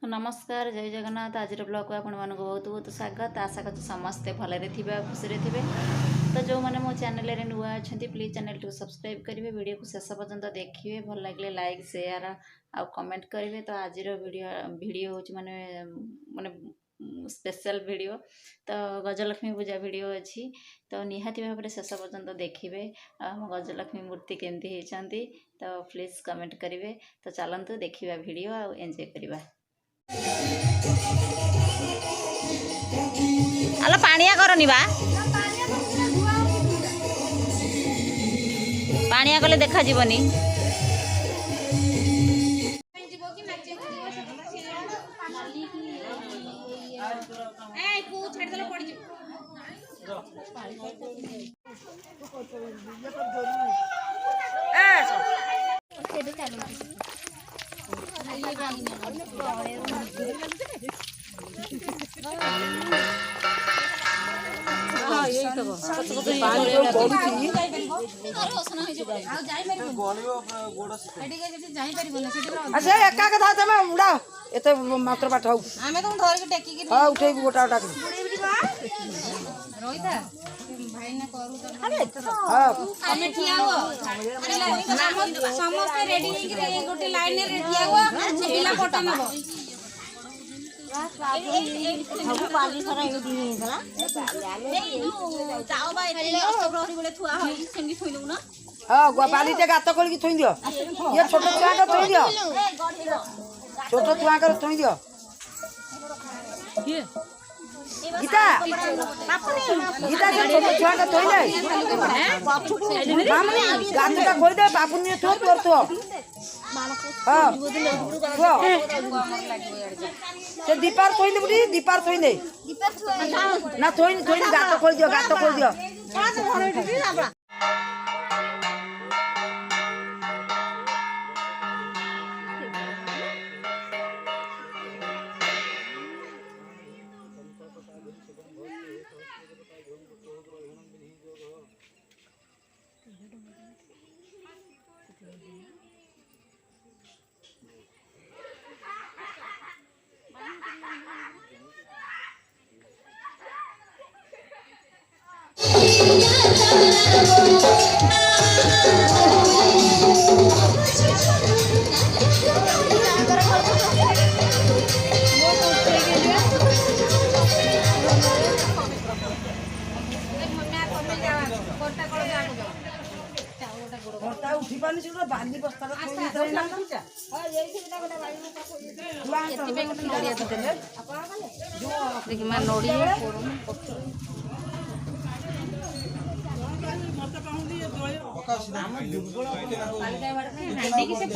नमस्कार जय जगन्नाथ। आज ब्लॉग को आपण मानक बहुत बहुत स्वागत। आशा कर समस्ते भलरे थिबे खुशी रे थिबे। तो जो मैंने मो चैनल रे नुआ अछंती प्लीज चैनल को सब्सक्राइब करिवे, वीडियो को शेष पर्यंत देखिए, भल लागले लाइक शेयर आ कमेंट करिवे। तो आज वीडियो होची माने माने स्पेशल वीडियो तो गजलक्ष्मी पूजा वीडियो अच्छी। तो निहाती भाव शेष पर्यंत देखिए हम गजलक्ष्मी मूर्ति केमती होती। तो प्लीज कमेंट करिवे। तो चलतु देखिबा वीडियो आ एंजॉय करिबा। आलो पानिया करनी बा पानिया कले देखा जीवनी। अच्छा एका कथा तमे उडा एते मात्र पाठ हौ आमे तुम धर के टेकी के हां उठेबी गोटा गोटा रोहिता भाई ना करू त हां आमे ठिया हो समस्त रेडी हे कि गोटे लाइन रे ठिया हो पिला फोटो नबो सब पाली सारा एउ दी हेला चाओ बाई रे अस्तग्रहरी बोले थुआ होई सेंगी थुइलु ना हां गोपाली ते गात कोली थोइ दियो ये छोटो छुआ का थोइ दियो छोटो छुआ का थोइ दियो गीता गीता के छोटो छुआ का थोइ दे मामनी गात का खोल दे बापू ने थो तोर तो हां से दीपार थोइ दे बुडी दीपार थोइ दे ना थोइ गात खोल दियो उठी पानी सुनो बांधी बस्ता का कोई नहीं ना हां यही से बिना गोटा बाई में कोई एति पे गोटा नोडिया तो देले देखि मा नोडिया पोरम मत पाउंदी दोय पका सीधा दुर्बल पालिका बाड़ नांडी की से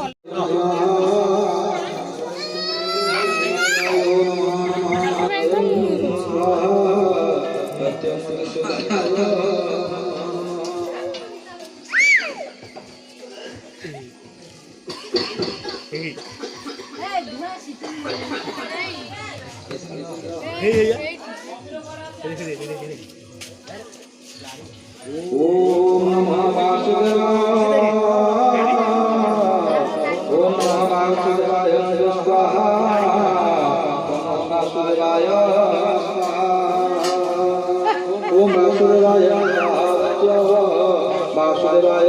ओम नमः वासुदेवाय ओम नमः वासुदेवाय स्वाहा ओम वासुदेवाय ओम वासुदेवाय वासुदेवाय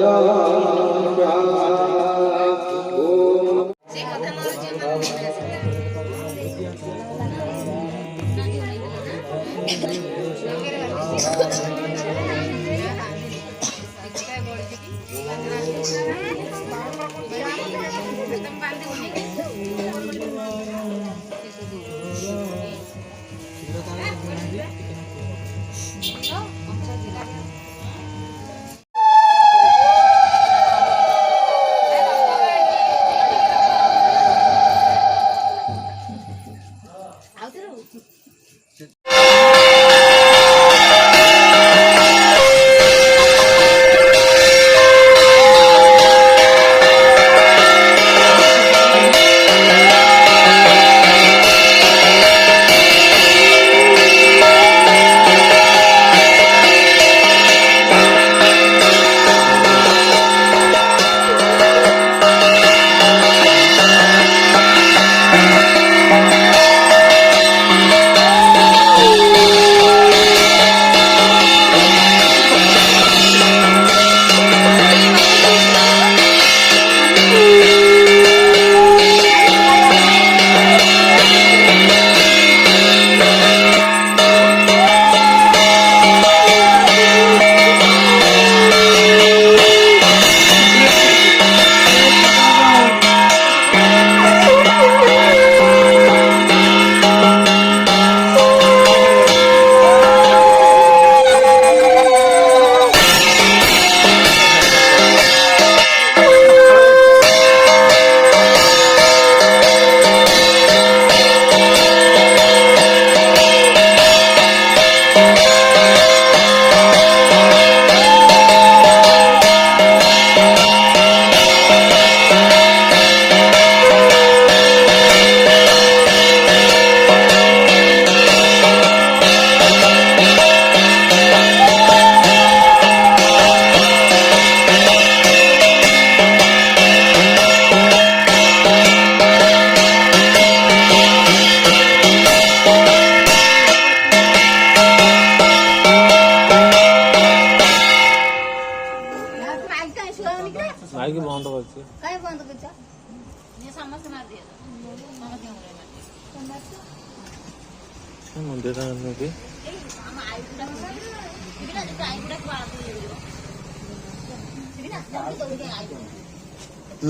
ମନ୍ଦିର ନେବି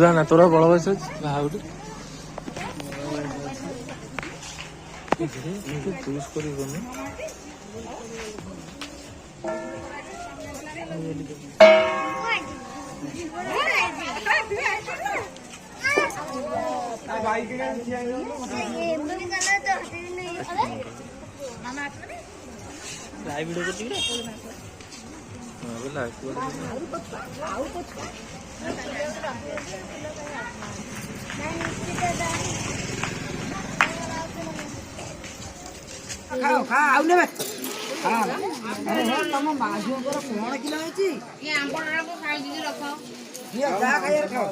ନା ତୋର ବଳ ବୟସ ଅଛି ବାହାଘର ଚୁଜ କରିବନି ଭିଡିଓ କରୁଛି ଖାଅ ଖା ଆଉ ନେବେ ତମ ମା ଝିଅଙ୍କର କଣ କିଲୋ ହେଇଛି ଯାହା ଖାଇବାର ଖାଅ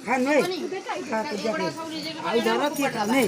ଖା ନେ ଆଉ ଧର କିଏ ଖା ନେ